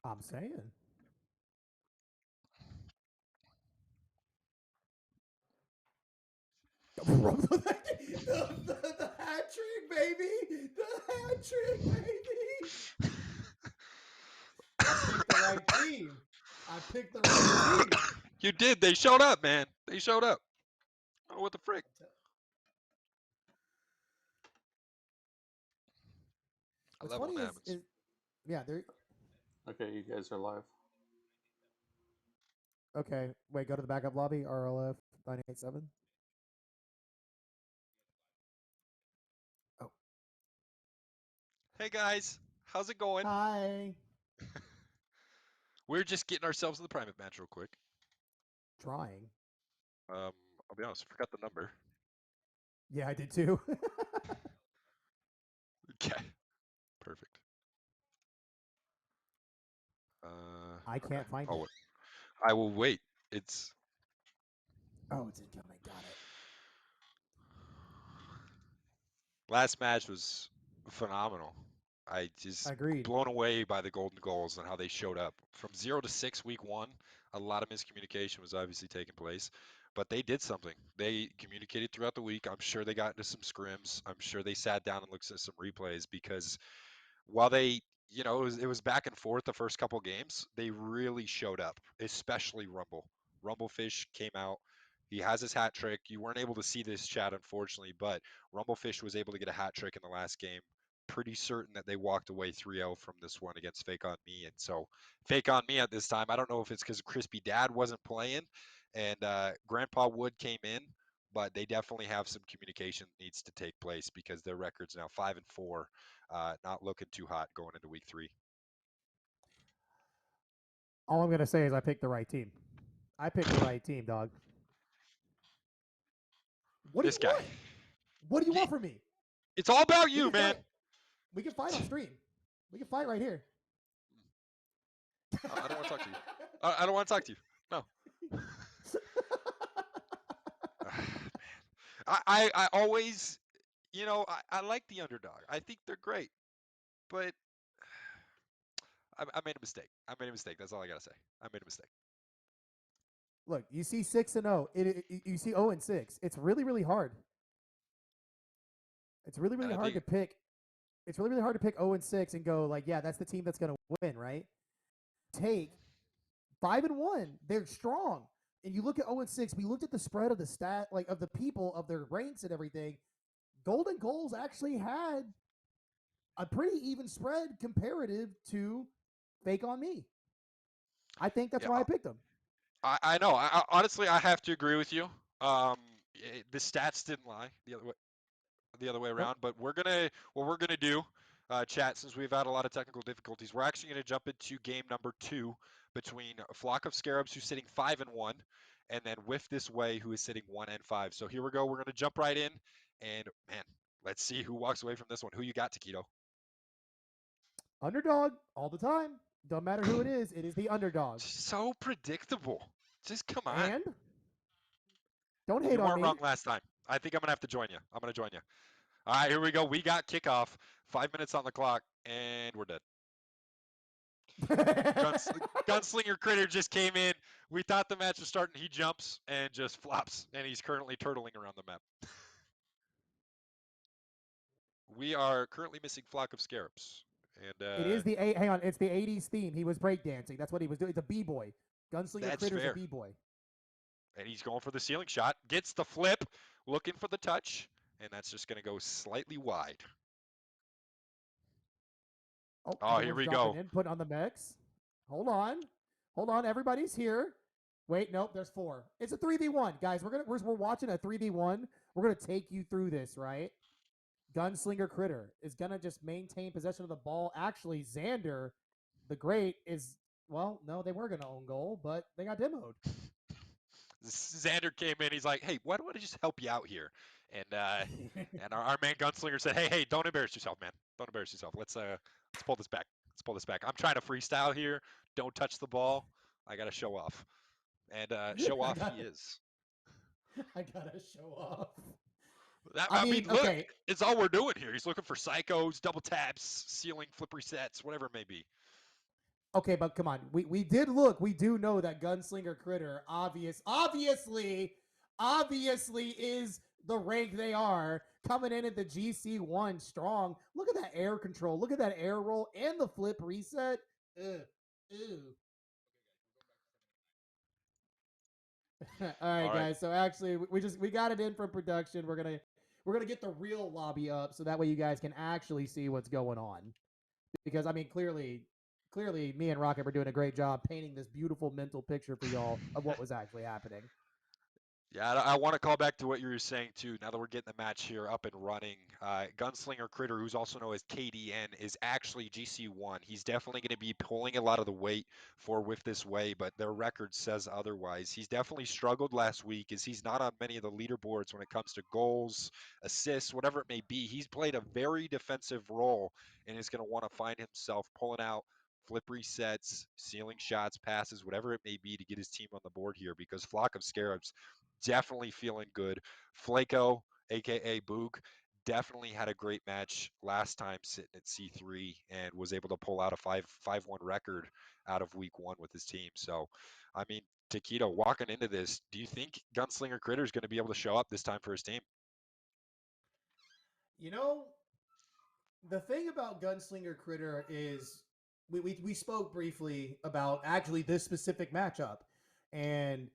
I'm saying. the hat trick, baby. The hat trick, baby. I picked the right team. I picked the right team. You did. They showed up, man. They showed up. Oh, what the frick? I What's love when funny that is, happens. yeah, there. Okay, you guys are live. Okay, wait, go to the backup lobby. RLF 987. Oh, Hey guys, how's it going? hi. We're just getting ourselves in the private match real quick. Trying. Um, I'll be honest, I forgot the number. Yeah, I did too. Okay, perfect. I Okay. can't find Oh, it. I will wait. It's Oh, it's incoming. Got it. last match was phenomenal. I just Agreed. blown away by the golden goals and how they showed up. From 0 to 6 week one, a lot of miscommunication was obviously taking place, but they did something. They communicated throughout the week. I'm sure they got into some scrims. I'm sure they sat down and looked at some replays because while they, it was back and forth the first couple games, they really showed up, especially Rumble. Rumblefish came out. He has his hat trick. You weren't able to see this chat, unfortunately, but Rumblefish was able to get a hat trick in the last game. Pretty certain that they walked away 3-0 from this one against Fake on Me. And so, Fake on Me at this time, I don't know if it's because Crispy Dad wasn't playing and Grandpa Wood came in, but they definitely have some communication needs to take place because their record's now 5-4, not looking too hot going into week 3. All I'm gonna say is I picked the right team. I picked the right team, dog. What do you This guy. want? What do you want from me? It's all about We you, can man. fight. We can fight on stream. We can fight right here. I don't want to talk to you. I don't want to talk to you. No. I always, I like the underdog. I think they're great, but I made a mistake. I made a mistake. That's all I gotta say. I made a mistake. Look, you see 6-0. You see 0-6. It's really really hard. It's really And really I hard think, to pick. It's really really hard to pick 0-6 and go like, yeah, that's the team that's gonna win, right? Take 5-1. They're strong. And you look at 0-6. We looked at the spread of the stat, like of the people of their ranks and everything. Golden Goals actually had a pretty even spread comparative to Fake on Me. I think that's yeah, why I picked them. I know. Honestly, I have to agree with you. The stats didn't lie the other way Nope. around. But what we're gonna do, chat, since we've had a lot of technical difficulties, we're actually gonna jump into game number 2 between a flock of Scarabs who's sitting 5-1, and then Whiff this way who is sitting 1-5. So here we go. We're gonna jump right in, and man, let's see who walks away from this one. Who you got, Taquito? Underdog all the time. Don't matter who it is the underdog. So predictable. Just come on. And don't hate You on weren't wrong me. last time. I think I'm gonna have to join you. I'm gonna join you. All right, here we go. We got kickoff. 5 minutes on the clock, and we're dead. Gunslinger Critter just came in. We thought the match was starting. He jumps and just flops, and he's currently turtling around the map. We are currently missing Flock of Scarabs. And It is the hang on, it's the 80s theme. He was breakdancing. That's what he was doing. It's a b-boy. Gunslinger that's Critter's a fair. b-boy. And he's going for the ceiling shot. Gets the flip, looking for the touch, and that's just going to go slightly wide. Oh, Oh, here everyone's we dropping go. in, putting on the mix. Hold on. Hold on, everybody's here. Wait, nope, there's 4. It's a 3v1. Guys, we're watching a 3v1. We're gonna take you through this, right? Gunslinger Critter is gonna just maintain possession of the ball. Actually, Xander, the Great, is well, no, they were gonna own goal, but they got demoed. Xander came in. He's like, "Hey, why don't I just help you out here?" And our main gunslinger said, "Hey, don't embarrass yourself, man. Don't embarrass yourself. Let's pull this back. Let's pull this back. I'm trying to freestyle here. Don't touch the ball. I gotta show off." And show I off he got is. I gotta show off. I I mean, mean, look, okay, it's all we're doing here. He's looking for psychos, double taps, ceiling, flip resets, whatever it may be. Okay, but come on. We did look. We do know that Gunslinger Critter obviously is the rank they are, coming in at the GC1 strong. Look at that air control. Look at that air roll and the flip reset. Ugh. Ew. All right, All right. guys. So actually, we got it in from production. We're gonna get the real lobby up so that way you guys can actually see what's going on. Because I mean, clearly, me and Rocket were doing a great job painting this beautiful mental picture for y'all of what was actually happening. Yeah, I want to call back to what you were saying too. Now that we're getting the match here up and running, Gunslinger Critter, who's also known as KDN, is actually GC1. He's definitely going to be pulling a lot of the weight for Whiff this way, but their record says otherwise. He's definitely struggled last week, as he's not on many of the leaderboards when it comes to goals, assists, whatever it may be. He's played a very defensive role and is going to want to find himself pulling out flip resets, sealing shots, passes, whatever it may be to get his team on the board here, because Flock of Scarabs definitely feeling good. Flaco, aka Boog, definitely had a great match last time sitting at C3 and was able to pull out a 5-1 record out of week 1 with his team. So, I mean, Taquito, walking into this, do you think Gunslinger Critter is going to be able to show up this time for his team? You know, the thing about Gunslinger Critter is we spoke briefly about actually this specific matchup, and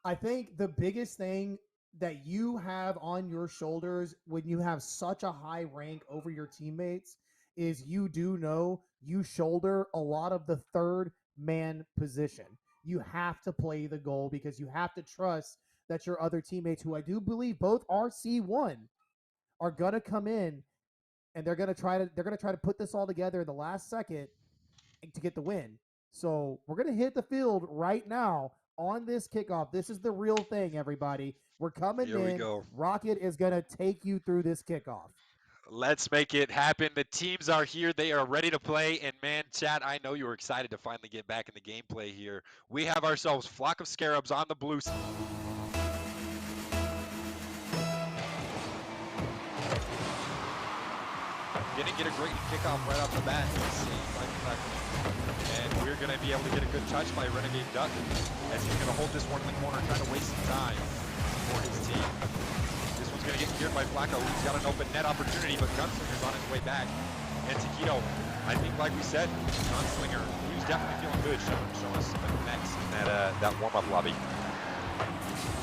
I think the biggest thing that you have on your shoulders when you have such a high rank over your teammates is you do know you shoulder a lot of the third man position. You have to play the goal because you have to trust that your other teammates, who I do believe both are C1, are gonna come in and they're gonna try to put this all together in the last second to get the win. So we're gonna hit the field right now on this kickoff. This is the real thing, everybody. We're coming Here in. we go. Rocket is gonna take you through this kickoff. Let's make it happen. The teams are here. They are ready to play. And man, chat, I know you were excited to finally get back in the gameplay here. We have ourselves Flock of Scarabs on the blue. Gonna get a great kickoff right off the bat. And we're gonna be able to get a good touch by Renegade Duck, as he's gonna hold this one in the corner, trying to waste some time for his team. This one's gonna get cleared by Flacco. He's got an open net opportunity, but Gunslinger's on his way back. And Taquito, I think, like we said, Gunslinger, he was definitely feeling good, showing us some connects in that warm-up lobby.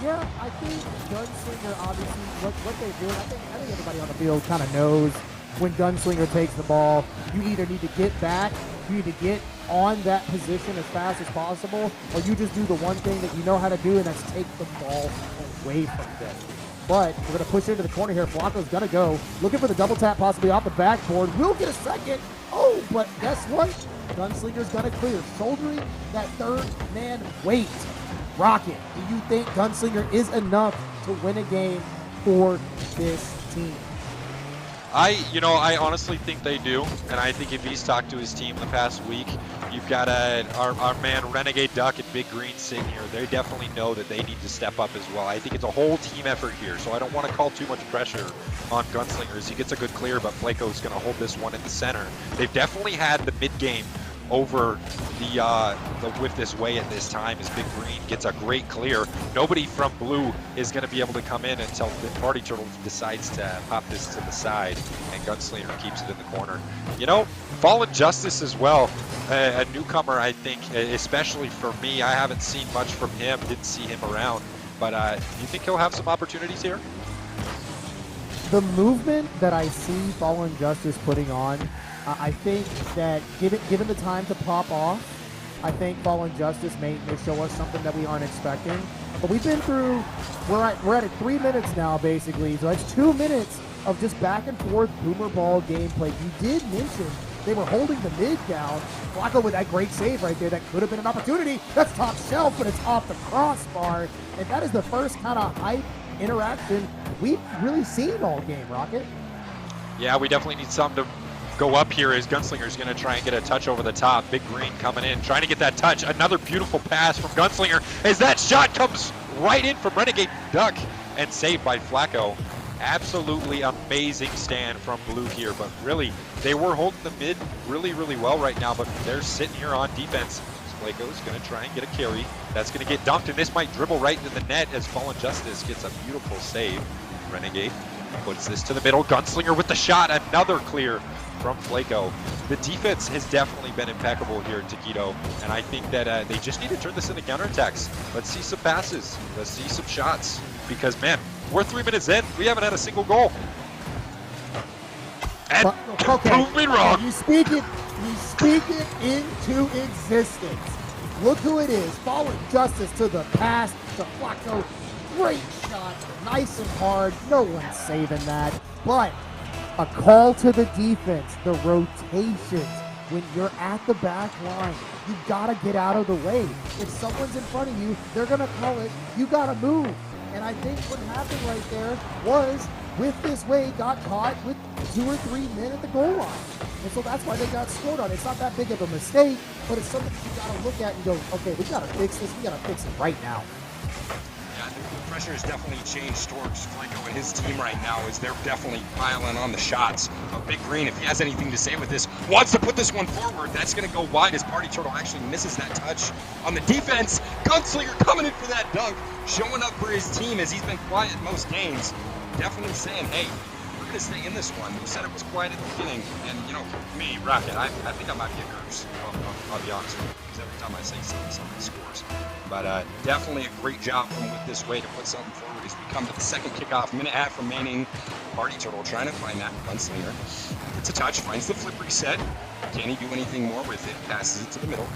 Yeah, I think Gunslinger, obviously, what they do, I think everybody on the field kind of knows when Gunslinger takes the ball, you either need to get back, you need to get on that position as fast as possible, or you just do the one thing that you know how to do, and that's take the ball away from them. But we're going to push into the corner here. Flacco's going to go, looking for the double tap possibly off the backboard. We'll get a second. Oh, but guess what? Gunslinger's going to clear, shouldering that third man weight. Rocket, do you think Gunslinger is enough to win a game for this team? I honestly think they do, and I think if he's talked to his team the past week, you've got our man Renegade Duck and Big Green sitting here. They definitely know that they need to step up as well. I think it's a whole team effort here, so I don't want to call too much pressure on Gunslinger as he gets a good clear, but Flaco's going to hold this one in the center. They've definitely had the mid-game over the Whiff this way at this time, as Big Green gets a great clear. Nobody from blue is going to be able to come in until the Party Turtle decides to pop this to the side, and Gunslinger keeps it in the corner. You know, Fallen Justice as well, a newcomer, I think, especially for me. I haven't seen much from him, didn't see him around, but do you think he'll have some opportunities here? The movement that I see Fallen Justice putting on, I think that given the time to pop off, I think Fallen Justice may show us something that we aren't expecting. But we've been through, we're at 3 minutes now, basically. So that's 2 minutes of just back and forth boomer ball gameplay. You did mention they were holding the mid down. Flacco with that great save right there. That could have been an opportunity. That's top shelf, but it's off the crossbar. And that is the first kind of hype interaction we've really seen all game, Rocket. Yeah, we definitely need something to go up here, as Gunslinger's going to try and get a touch over the top. Big Green coming in, trying to get that touch. Another beautiful pass from Gunslinger as that shot comes right in from Renegade Duck and saved by Flacco. Absolutely amazing stand from blue here, but really, they were holding the mid really, really well right now, but they're sitting here on defense. Flaco's going to try and get a carry. That's going to get dunked, and this might dribble right into the net as Fallen Justice gets a beautiful save. Renegade puts this to the middle. Gunslinger with the shot. Another clear from Flaco. The defense has definitely been impeccable here at Taquito, and I think that they just need to turn this into counterattacks. Let's see some passes. Let's see some shots, because, man, we're 3 minutes in. We haven't had a single goal. And prove me wrong. You speak it into existence. Look who it is. Fallen Justice to the pass to Flaco. Great shot. Nice and hard. No one's saving that. But a call to the defense, the rotations. When you're at the back line, you gotta get out of the way. If someone's in front of you, they're gonna call it. You gotta move. And I think what happened right there was Whiff this way got caught with 2 or 3 men at the goal line. And so that's why they got scored on. It's not that big of a mistake, but it's something you got to look at and go, okay, we got to fix this. We got to fix it right now. Yeah, the pressure has definitely changed towards Flaco and his team right now as they're definitely piling on the shots. But Big Green, if he has anything to say with this, wants to put this one forward. That's going to go wide as Party Turtle actually misses that touch on the defense. Gunslinger coming in for that dunk, showing up for his team as he's been quiet most games. Definitely saying, hey, we're going to stay in this one. You said it was quiet at the beginning, and, you know, me, Rocket, I think I might get nervous. I'll be honest with you, because every time I say something, somebody scores. But definitely a great job from Whiff this way to put something forward as we come to the second kickoff. Minute half remaining. Party Turtle trying to find that Gunslinger. It's a touch, finds the flip reset. Can he do anything more with it? Passes it to the middle.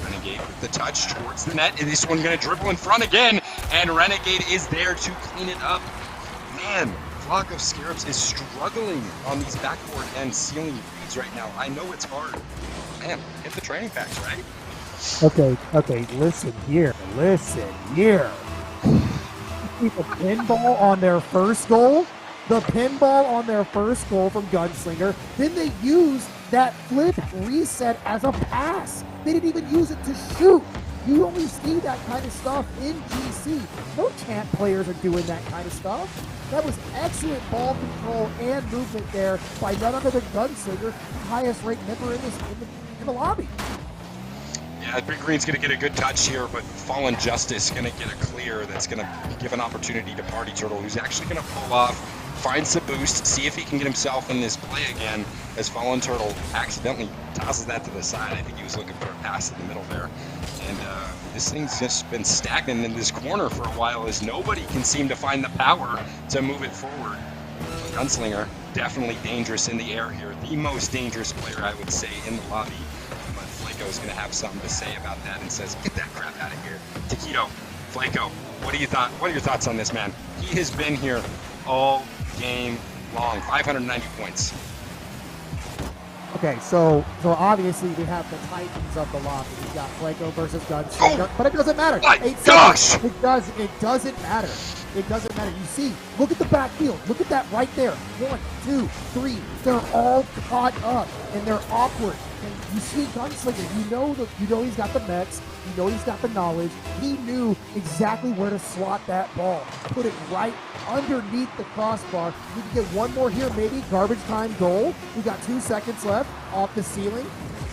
Renegade with the touch towards the net. And this one going to dribble in front again. And Renegade is there to clean it up. Man, Flock of Scarabs is struggling on these backboard and ceiling reads right now. I know it's hard. Man, hit the training packs, right? Okay, listen here. The pinball on their first goal? The pinball on their first goal from Gunslinger. Then they used that flip reset as a pass. They didn't even use it to shoot. You only see that kind of stuff in GC. No champ players are doing that kind of stuff. That was excellent ball control and movement there by none other than Gunslinger, highest ranked member in the lobby. Yeah, Big Green's going to get a good touch here, but Fallen Justice going to get a clear that's going to give an opportunity to Party Turtle, who's actually going to pull off, finds the boost, see if he can get himself in this play again, as Fallen Turtle accidentally tosses that to the side. I think he was looking for a pass in the middle there. And this thing's just been stagnant in this corner for a while as nobody can seem to find the power to move it forward. Gunslinger, definitely dangerous in the air here. The most dangerous player, I would say, in the lobby. But Flaco is going to have something to say about that and says, get that crap out of here. Taquito, Flaco, what are your thoughts on this, man? He has been here all game long, 590 points. Okay, so obviously we have the Titans of the lobby. We got Flaco versus Gunslinger, but it doesn't matter. My gosh! It doesn't matter. It doesn't matter. You see, look at the backfield. Look at that right there. 1, 2, 3. They're all caught up and they're awkward. And you see Gunslinger. You know he's got the mechs. You know he's got the knowledge. He knew exactly where to slot that ball. Put it right underneath the crossbar. We can get one more here, maybe. Garbage time goal. We got 2 seconds left off the ceiling.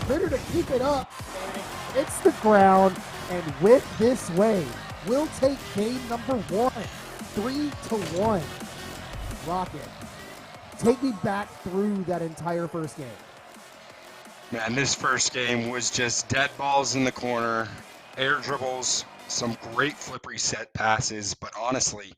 Better to keep it up. And it's the ground. And Whiff this way, we'll take game number 1. 3-1. Rocket, take me back through that entire first game. Man, this first game was just dead balls in the corner, air dribbles, some great flip reset passes, but honestly,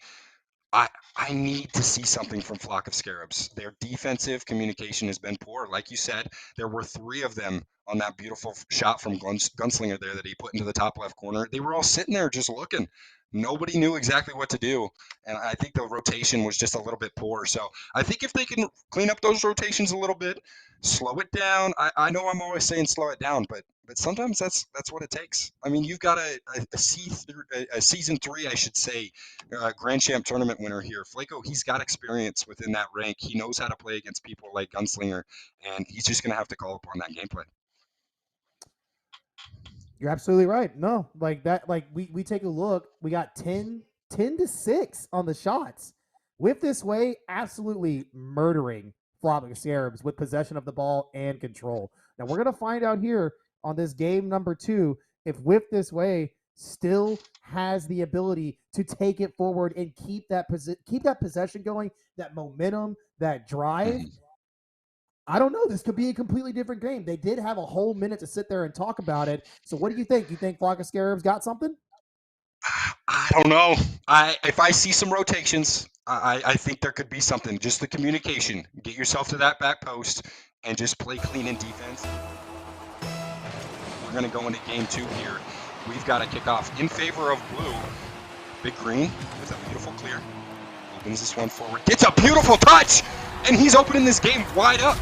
I need to see something from Flock of Scarabs. Their defensive communication has been poor. Like you said, there were 3 of them on that beautiful shot from Gunslinger there that he put into the top left corner. They were all sitting there just looking. Nobody knew exactly what to do. And I think the rotation was just a little bit poor. So I think if they can clean up those rotations a little bit, slow it down. I know I'm always saying slow it down, but sometimes that's what it takes. I mean, you've got a season 3, I should say, Grand Champ tournament winner here. Flaco, he's got experience within that rank. He knows how to play against people like Gunslinger, and he's just going to have to call upon that gameplay. You're absolutely right. No, like that, like we take a look, we got 10-6 on the shots. Whiff this way, absolutely murdering Floppic Scarabs with possession of the ball and control. Now we're gonna find out here on this game number 2 if Whiff this way still has the ability to take it forward and keep that possession going, that momentum, that drive. I don't know. This could be a completely different game. They did have a whole minute to sit there and talk about it. So what do you think? You think Flock of Scarabs got something? I don't know. If I see some rotations, I think there could be something. Just the communication. Get yourself to that back post and just play clean in defense. We're going to go into game 2 here. We've got a kickoff in favor of blue. Big green with a beautiful clear. Opens this one forward. Gets a beautiful touch! And he's opening this game wide up.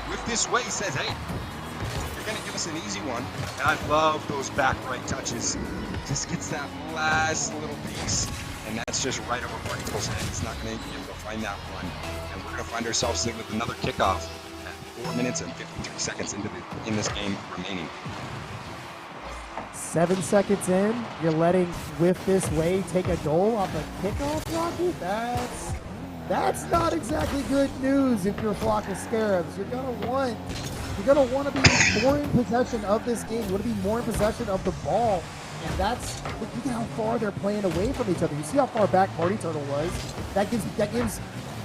With this way, he says, hey, you're going to give us an easy one. And I love those back right touches. Just gets that last little piece. And that's just right over Bartle's head. He's not going to be able to find that one. And we're going to find ourselves with another kickoff at 4 minutes and 53 seconds in this game remaining. 7 seconds in, you're letting Whiff this way take a goal off a kickoff, Rocky? That's not exactly good news if you're a Flock of Scarabs. You're gonna want to be more in possession of this game. You want to be more in possession of the ball, and that's look at how far they're playing away from each other. You see how far back Party Turtle was. That gives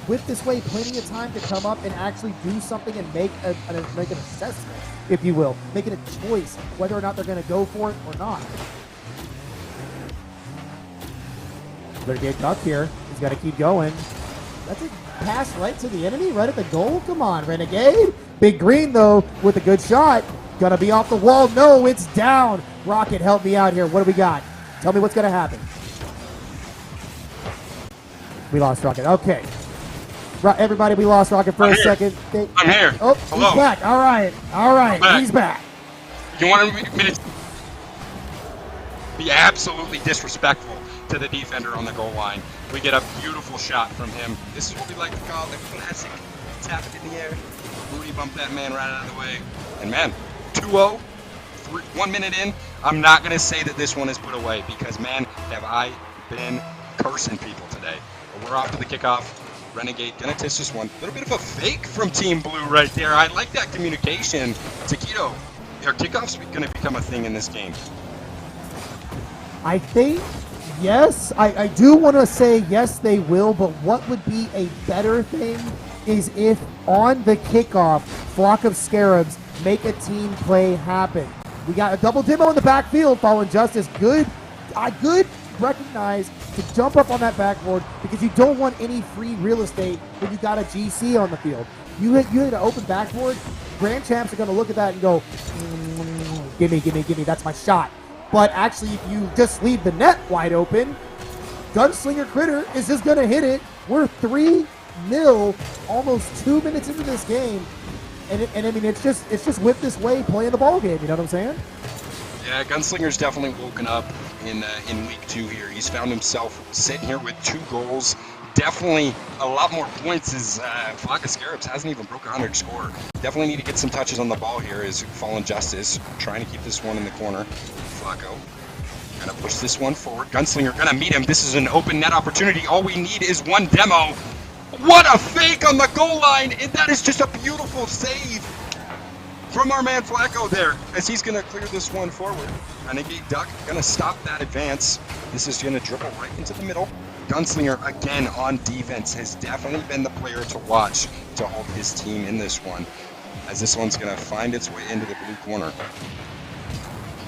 Whiff this way plenty of time to come up and actually do something and make an assessment, if you will, making a choice whether or not they're going to go for it or not. Better get Duck here. He's got to keep going. That's a pass right to the enemy, right at the goal. Come on, Renegade. Big Green, though, with a good shot. Gonna be off the wall. No, it's down. Rocket, help me out here. What do we got? Tell me what's going to happen. We lost Rocket. Okay. Everybody, we lost Rocket for a second. I'm here. Oh, hello. He's back. All right. He's back. You want me to be absolutely disrespectful to the defender on the goal line. We get a beautiful shot from him. This is what we like to call the classic tap it in the air. Booty bump that man right out of the way. And man, 2-0, 1 minute in. I'm not going to say that this one is put away because, man, have I been cursing people today. But we're off to the kickoff. Renegade gonna test this one. A little bit of a fake from Team Blue right there. I like that communication. Taquito, are kickoffs gonna become a thing in this game? I think, yes. I do want to say yes, they will, but what would be a better thing is if on the kickoff, Flock of Scarabs make a team play happen. We got a double demo in the backfield. Fallen Justice, good recognize to jump up on that backboard because you don't want any free real estate when you got a GC on the field. You hit an open backboard, Grand Champs are going to look at that and go, gimme, that's my shot. But actually, if you just leave the net wide open, Gunslinger Critter is just going to hit it. We're 3-0, almost 2 minutes into this game. And I mean, it's just Whiff this way playing the ball game, you know what I'm saying? Yeah, Gunslinger's definitely woken up in week 2 here. He's found himself sitting here with 2 goals. Definitely a lot more points as Flock of Scarabs hasn't even broke 100 score. Definitely need to get some touches on the ball here as Fallen Justice trying to keep this one in the corner. Flacco gonna push this one forward. Gunslinger gonna meet him. This is an open net opportunity. All we need is one demo. What a fake on the goal line! And that is just a beautiful save from our man Flacco there, as he's going to clear this one forward. Renegade Duck going to stop that advance. This is going to dribble right into the middle. Gunslinger, again, on defense, has definitely been the player to watch to hold his team in this one, as this one's going to find its way into the blue corner.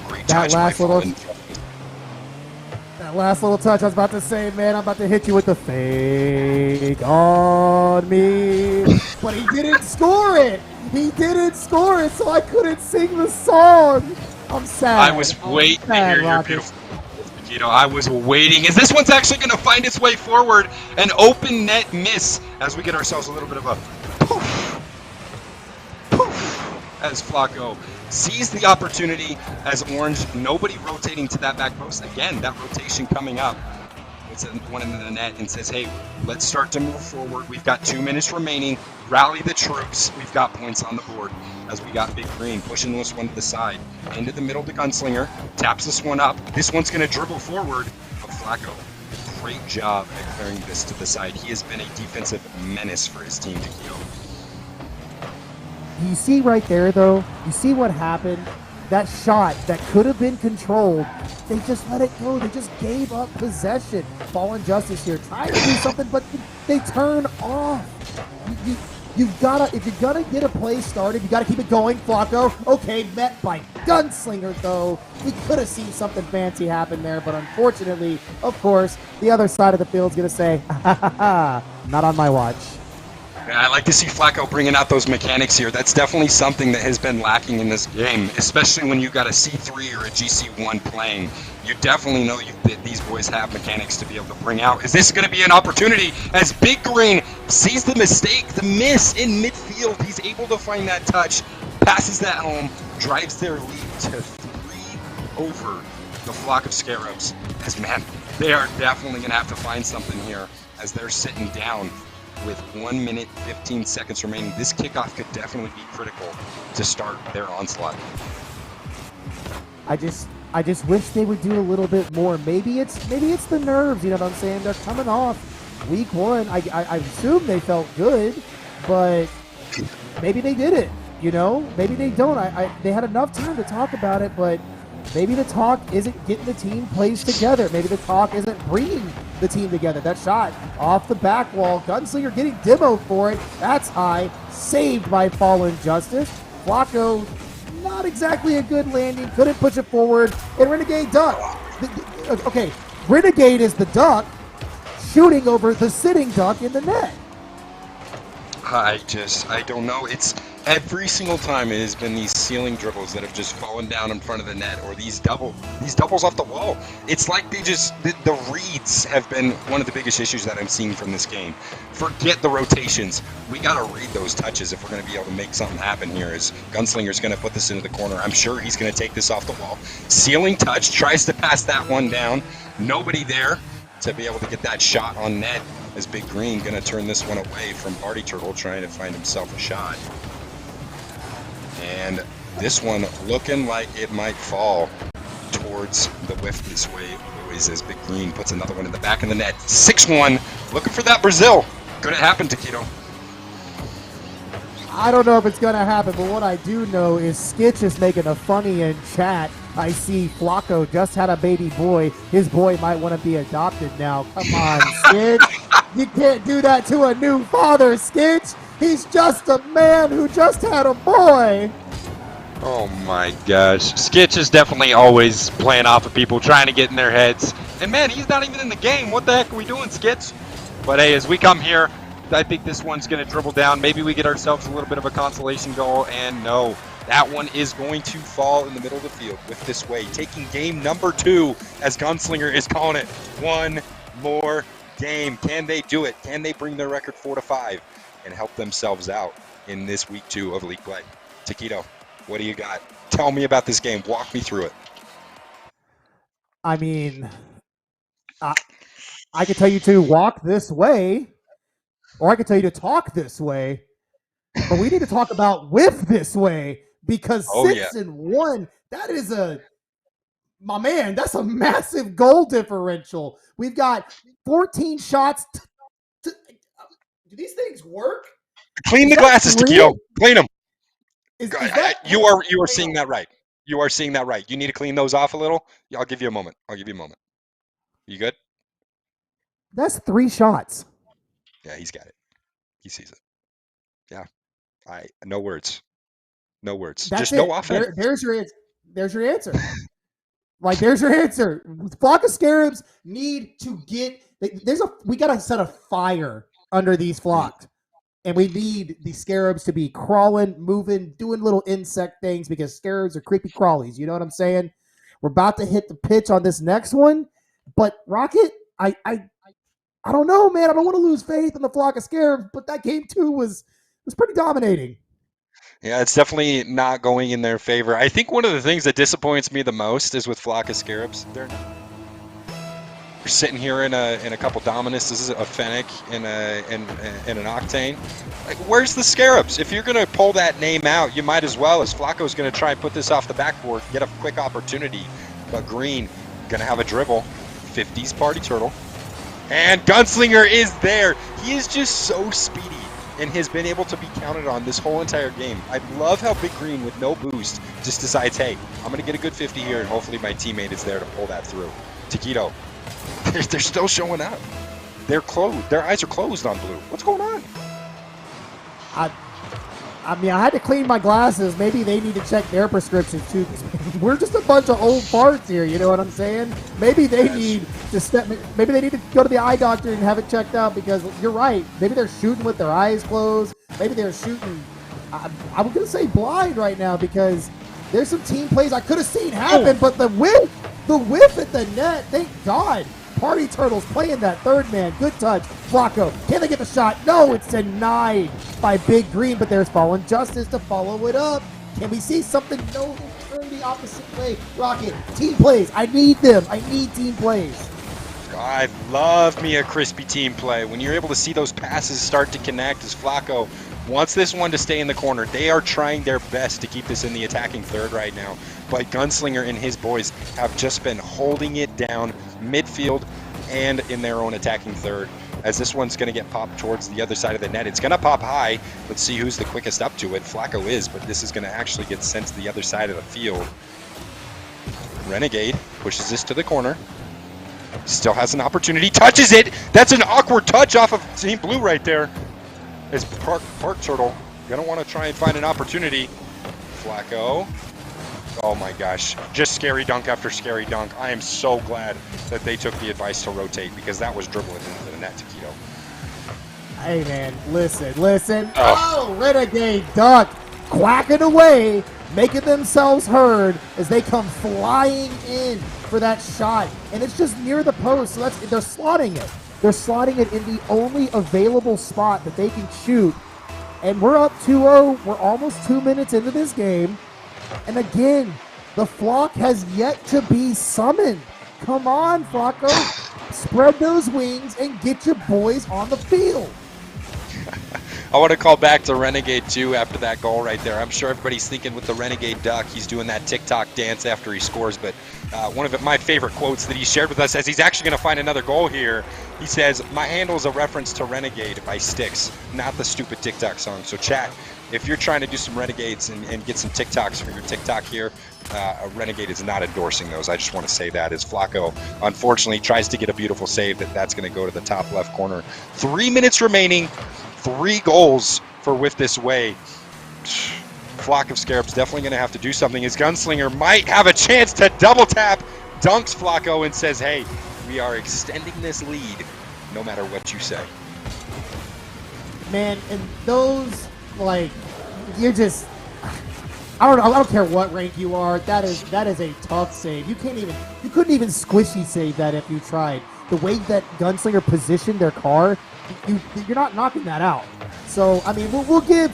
Great touch by Fallen. That last little touch, I was about to say, man, I'm about to hit you with the fake on me. But he didn't score it. So I couldn't sing the song. I'm sad. I was waiting to hear your beautiful. I was waiting. As this one's actually going to find its way forward. An open net miss as we get ourselves a little bit of a poof. Poof. As Flacco sees the opportunity as Orange, nobody rotating to that back post. Again, that rotation coming up. It's one into the net and says, hey, let's start to move forward. We've got 2 minutes remaining. Rally the troops. We've got points on the board as we got Big Green pushing this one to the side. Into the middle to Gunslinger. Taps this one up. This one's going to dribble forward. But Flacco great job at clearing this to the side. He has been a defensive menace for his team, Taquito. You see right there, though, you see what happened? That shot that could have been controlled, they just let it go. They just gave up possession. Fallen Justice here, trying to do something, but they turn off. You've gotta, if you're gonna get a play started, you gotta keep it going, Flacco. Okay, met by Gunslinger, though. We could have seen something fancy happen there, but unfortunately, of course, the other side of the field's gonna say, ha ha ha, not on my watch. Yeah, I like to see Flacco bringing out those mechanics here. That's definitely something that has been lacking in this game, especially when you've got a C3 or a GC1 playing. You definitely know that these boys have mechanics to be able to bring out. Is this going to be an opportunity as Big Green sees the mistake, the miss in midfield? He's able to find that touch, passes that home, drives their lead to 3 over the flock of Scarabs. As, man, they are definitely going to have to find something here as they're sitting down with 1 minute, 15 seconds remaining. This kickoff could definitely be critical to start their onslaught. I just wish they would do a little bit more. Maybe it's the nerves, you know what I'm saying? They're coming off week 1. I assume they felt good, but maybe they didn't, you know? Maybe they don't. They had enough time to talk about it, but maybe the talk isn't getting the team plays together. Maybe the talk isn't bringing the team together. That shot off the back wall. Gunslinger getting demoed for it. That's high. Saved by Fallen Justice. Flacco, not exactly a good landing. Couldn't push it forward. And Renegade duck. Okay, Renegade is the duck shooting over the sitting duck in the net. I don't know. It's every single time it has been these ceiling dribbles that have just fallen down in front of the net, or these doubles off the wall. It's like the reads have been one of the biggest issues that I'm seeing from this game. Forget the rotations. We got to read those touches if we're going to be able to make something happen here. As Gunslinger's going to put this into the corner. I'm sure he's going to take this off the wall. Ceiling touch, tries to pass that one down. Nobody there to be able to get that shot on net. As Big Green going to turn this one away from Party Turtle, trying to find himself a shot. And this one looking like it might fall towards the Whiff this way, boys, as Big Green puts another one in the back of the net. 6-1, looking for that Brazil. Could it happen, Taquito? I don't know if it's going to happen, but what I do know is Skitch is making a funny in chat. I see Flacco just had a baby boy. His boy might want to be adopted now. Come on, Skitch. You can't do that to a new father, Skitch. He's just a man who just had a boy. Oh my gosh. Skitch is definitely always playing off of people, trying to get in their heads. And man, he's not even in the game. What the heck are we doing, Skitch? But hey, as we come here, I think this one's going to dribble down. Maybe we get ourselves a little bit of a consolation goal, and no. That one is going to fall in the middle of the field with this way. Taking game number 2 as Gunslinger is calling it. One more game. Can they do it? Can they bring their record 4-5 and help themselves out in this week 2 of league play? Taquito, what do you got? Tell me about this game. Walk me through it. I mean, I could tell you to walk this way, or I could tell you to talk this way, but we need to talk about Whiff this way, because 6-1, that is my man, that's a massive goal differential. We've got 14 shots. Do these things work? Clean the glasses, Taquito. Clean them. You are seeing that right. You are seeing that right. You need to clean those off a little. I'll give you a moment. You good? That's 3 shots. Yeah, he's got it. He sees it. Yeah. No words. No words. That's just it. no offense. There's your answer. There's your answer. Like, there's your answer. Flock of Scarabs need to get. We gotta set a fire under these flocks, and we need the Scarabs to be crawling, moving, doing little insect things, because Scarabs are creepy crawlies. You know what I'm saying? We're about to hit the pitch on this next one, but Rocket, I don't know, man. I don't want to lose faith in the Flock of Scarabs, but that game 2 was pretty dominating. Yeah, it's definitely not going in their favor. I think one of the things that disappoints me the most is with Flock of Scarabs. They're sitting here in a couple Dominus. This is a Fennec and an Octane. Like, where's the Scarabs? If you're gonna pull that name out, you might as well, as Flacco's gonna try and put this off the backboard, get a quick opportunity. But Green gonna have a dribble. 50s Party Turtle. And Gunslinger is there. He is just so speedy and has been able to be counted on this whole entire game. I love how Big Green, with no boost, just decides, hey, I'm going to get a good 50 here, and hopefully my teammate is there to pull that through. Taquito, they're still showing up. They're closed. Their eyes are closed on blue. What's going on? I mean, I had to clean my glasses. Maybe they need to check their prescriptions too. We're just a bunch of old farts here. You know what I'm saying? Maybe they need to step. Maybe they need to go to the eye doctor and have it checked out, because you're right. Maybe they're shooting with their eyes closed. Maybe they're shooting. I'm gonna say blind right now, because there's some team plays I could have seen happen, but the whiff at the net. Thank God. Party Turtles playing that third man. Good touch. Flacco. Can they get the shot? No, it's denied by Big Green, but there's Fallen Justice to follow it up. Can we see something? No, they turn the opposite way. Rocket. Team plays. I need them. I need team plays. I love me a crispy team play. When you're able to see those passes start to connect as Flacco wants this one to stay in the corner. They are trying their best to keep this in the attacking third right now, but Gunslinger and his boys have just been holding it down midfield and in their own attacking third, as this one's going to get popped towards the other side of the net. It's going to pop high. Let's see who's the quickest up to it. Flacco is, but this is going to actually get sent to the other side of the field. Renegade pushes this to the corner. Still has an opportunity. Touches it. That's an awkward touch off of Team Blue right there. Is Park Turtle going to want to try and find an opportunity. Flacco. Oh my gosh. Just scary dunk after scary dunk. I am so glad that they took the advice to rotate, because that was dribbling into the net, Taquito. Hey, man. Listen. Oh, Renegade Duck quacking away, making themselves heard as they come flying in for that shot. And it's just near the post, so they're slotting it. They're slotting it in the only available spot that they can shoot. And we're up 2-0. We're almost 2 minutes into this game. And again, the flock has yet to be summoned. Come on, Flacco. Spread those wings and get your boys on the field. I want to call back to Renegade 2 after that goal right there. I'm sure everybody's thinking with the Renegade Duck, he's doing that TikTok dance after he scores, but one of my favorite quotes that he shared with us as he's actually going to find another goal here, he says, "My handle is a reference to Renegade by Styx, not the stupid TikTok song." So chat, if you're trying to do some Renegades and get some TikToks for your TikTok here, Renegade is not endorsing those. I just want to say that, as Flacco unfortunately tries to get a beautiful save that's going to go to the top left corner. 3 minutes remaining. 3 goals for Whiff this way. Flock of Scarabs definitely going to have to do something. His Gunslinger might have a chance to double tap. Dunks Flacco and says, hey, we are extending this lead no matter what you say. Man, and those, like, you're just, I don't care what rank you are. That is a tough save. You couldn't even squishy save that if you tried. The way that Gunslinger positioned their car, you're not knocking that out. So I mean, we'll give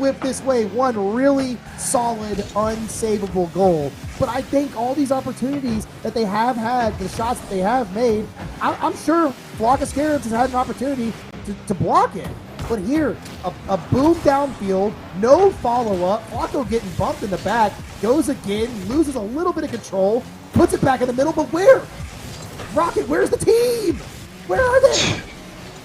Whiff this way one really solid, unsavable goal. But I think all these opportunities that they have had, the shots that they have made, I'm sure Flock of Scarabs has had an opportunity to block it. But here, a boom downfield, no follow-up. Flacco getting bumped in the back, goes again, loses a little bit of control, puts it back in the middle, but where? Rocket, where's the team? Where are they?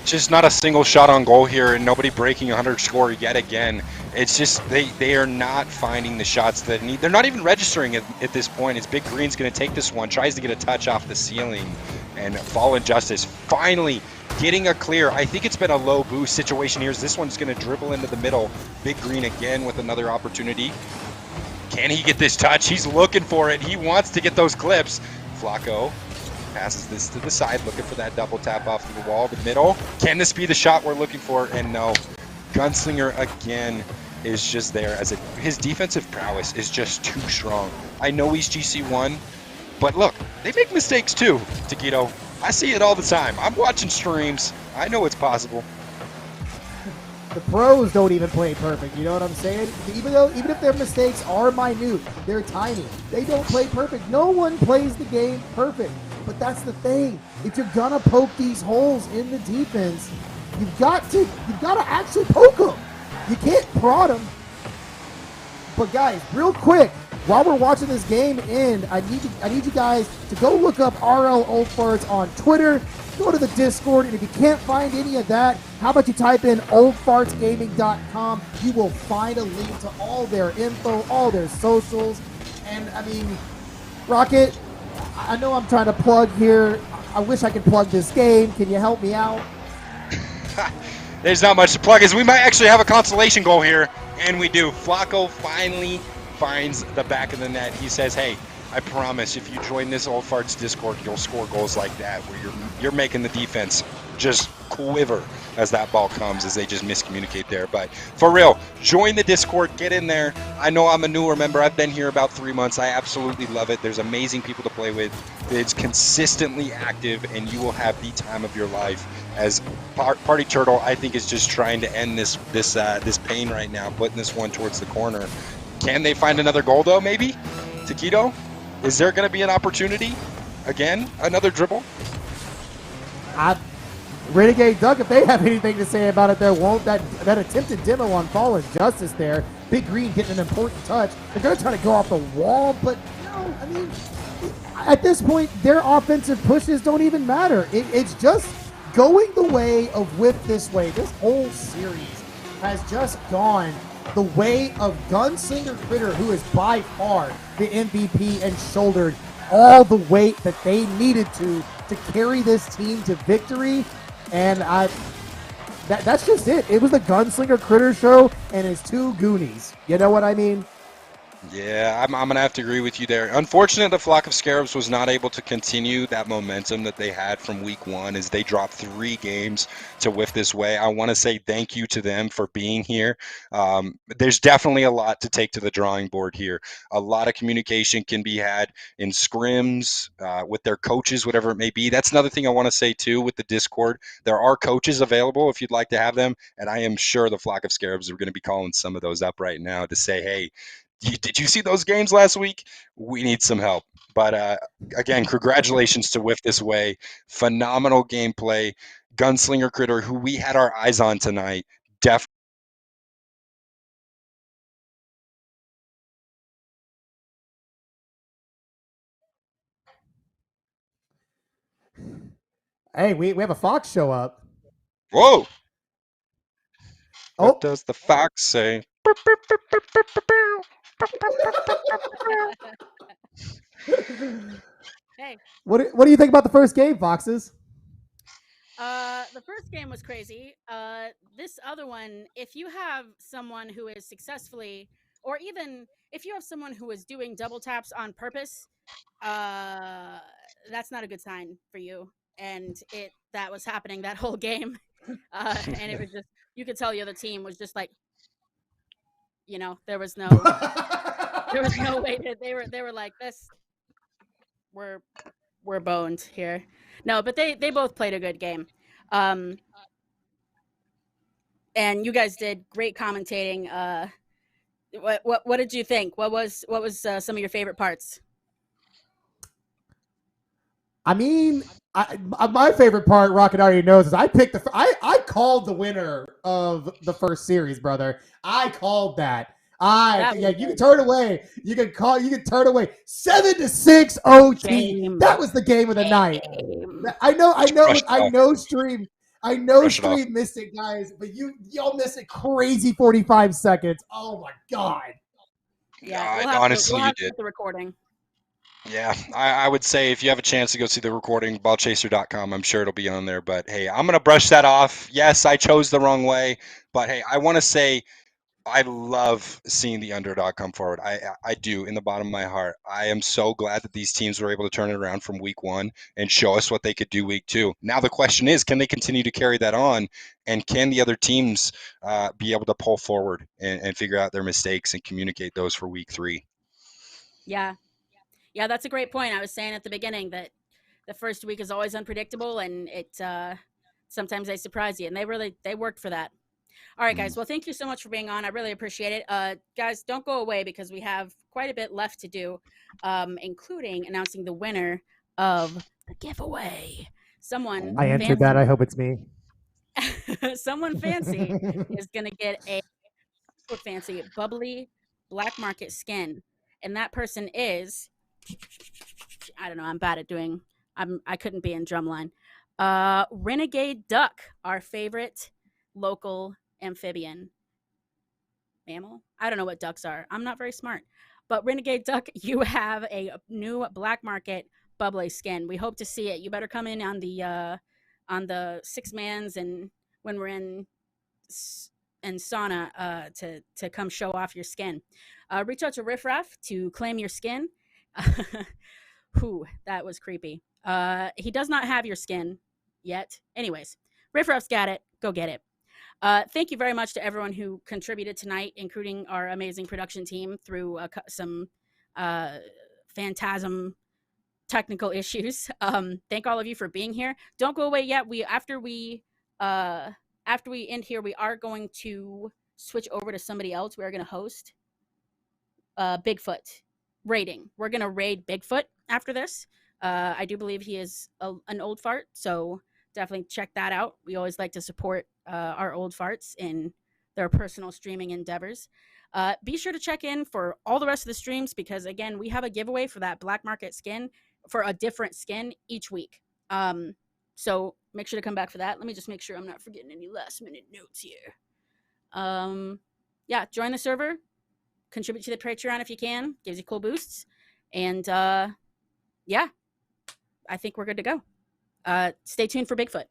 Just not a single shot on goal here, and nobody breaking 100 score yet again. It's just they are not finding the shots that need. They're not even registering it at this point. As Big Green's going to take this one, tries to get a touch off the ceiling, and Fallen Justice finally getting a clear. I think it's been a low boost situation here, as this one's going to dribble into the middle. Big Green again with another opportunity. Can he get this touch? He's looking for it. He wants to get those clips. Flacco passes this to the side, looking for that double tap off the wall, the middle. Can this be the shot we're looking for? And no. Gunslinger again is just there, as his defensive prowess is just too strong. I know he's GC1, but look, they make mistakes too, Taquito. I see it all the time. I'm watching streams. I know it's possible. The pros don't even play perfect, you know what I'm saying? Even if their mistakes are minute, they're tiny. They don't play perfect. No one plays the game perfect. But that's the thing. If you're gonna poke these holes in the defense, you've got to actually poke them. You can't prod them. But guys, real quick, while we're watching this game end, I need you guys to go look up RL Old Farts on Twitter. Go to the Discord, and if you can't find any of that, how about you type in oldfartsgaming.com? You will find a link to all their info, all their socials. And I mean, Rocket, I know I'm trying to plug here. I wish I could plug this game. Can you help me out? There's not much to plug, as we might actually have a consolation goal here, and we do. Flacco finally finds the back of the net. He says, hey, I promise if you join this Old Farts Discord, you'll score goals like that, where you're making the defense just quiver as that ball comes, as they just miscommunicate there. But for real, join the Discord, get in there. I know I'm a newer member. I've been here about 3 months. I absolutely love it. There's amazing people to play with. It's consistently active, and you will have the time of your life. As Party Turtle, I think, is just trying to end this pain right now, putting this one towards the corner. Can they find another goal, though, maybe? Taquito? Is there going to be an opportunity? Again, another dribble? Renegade Duck, if they have anything to say about it, there won't. That attempted demo on Fallen Justice there. Big Green getting an important touch. They're going to try to go off the wall, but no, I mean, at this point, their offensive pushes don't even matter. It's just going the way of Whiff this way. This whole series has just gone the way of Gunslinger Critter, who is by far the MVP and shouldered all the weight that they needed to carry this team to victory. And that's just it. It was the Gunslinger Critter show and his two Goonies. You know what I mean? Yeah, I'm going to have to agree with you there. Unfortunately, the Flock of Scarabs was not able to continue that momentum that they had from week one, as they dropped 3 games to Whiff this way. I want to say thank you to them for being here. There's definitely a lot to take to the drawing board here. A lot of communication can be had in scrims with their coaches, whatever it may be. That's another thing I want to say, too, with the Discord. There are coaches available if you'd like to have them, and I am sure the Flock of Scarabs are going to be calling some of those up right now to say, hey, did you see those games last week? We need some help. But again, congratulations to Whiff this way. Phenomenal gameplay. Gunslinger Critter, who we had our eyes on tonight, definitely. Hey, we have a Fox show up. Whoa! Oh. What does the fox say? Hey. What do you think about the first game, Foxes? The first game was crazy. This other one, if you have someone who is successfully, or even if you have someone who is doing double taps on purpose, that's not a good sign for you. And that was happening that whole game. And it was just, you could tell the other team was just like, there was no way that they were like, this, we're boned here. No, but they both played a good game. And you guys did great commentating. What did you think? What was some of your favorite parts? I mean, my favorite part, Rocket already knows, is I picked I called the winner of the first series, brother. I called that. You can turn away. You can turn away. 7-6 OT. That was the game of the night. I know stream missed it, guys, but y'all missed it crazy 45 seconds. Oh my god. Yeah, honestly, we'll have you did. the recording. Yeah, I would say if you have a chance to go see the recording, ballchaser.com, I'm sure it'll be on there. But hey, I'm going to brush that off. Yes, I chose the wrong way. But hey, I want to say I love seeing the underdog come forward. I do, in the bottom of my heart. I am so glad that these teams were able to turn it around from week 1 and show us what they could do week 2. Now the question is, can they continue to carry that on? And can the other teams be able to pull forward and figure out their mistakes and communicate those for week 3? Yeah, that's a great point. I was saying at the beginning that the first week is always unpredictable, and it sometimes they surprise you, and they worked for that. All right, guys. Well, thank you so much for being on. I really appreciate it. Guys, don't go away because we have quite a bit left to do, including announcing the winner of the giveaway. Someone I entered that. I hope it's me. someone fancy is going to get a fancy bubbly black market skin. and that person is, I don't know, I'm bad at doing, I couldn't be in drumline. Renegade Duck, our favorite local amphibian mammal. I don't know what ducks are. I'm not very smart. But Renegade Duck, you have a new black market bubbly skin. We hope to see it. You better come in on the six mans and when we're in sauna to come show off your skin. Reach out to Riff Raff to claim your skin. Whew, that was creepy. He does not have your skin yet. Anyways, Riff Raff's got it. Go get it. Thank you very much to everyone who contributed tonight, including our amazing production team through some phantasm technical issues. Thank all of you for being here. Don't go away yet. After we end here, we are going to switch over to somebody else. We are going to host Bigfoot raiding. We're going to raid Bigfoot after this. I do believe he is an old fart, so definitely check that out. We always like to support our old farts in their personal streaming endeavors. Be sure to check in for all the rest of the streams because, again, we have a giveaway for that black market skin for a different skin each week. So make sure to come back for that. Let me just make sure I'm not forgetting any last minute notes here. Yeah, join the server. Contribute to the Patreon if you can. Gives you cool boosts. And, yeah, I think we're good to go. Stay tuned for Bigfoot.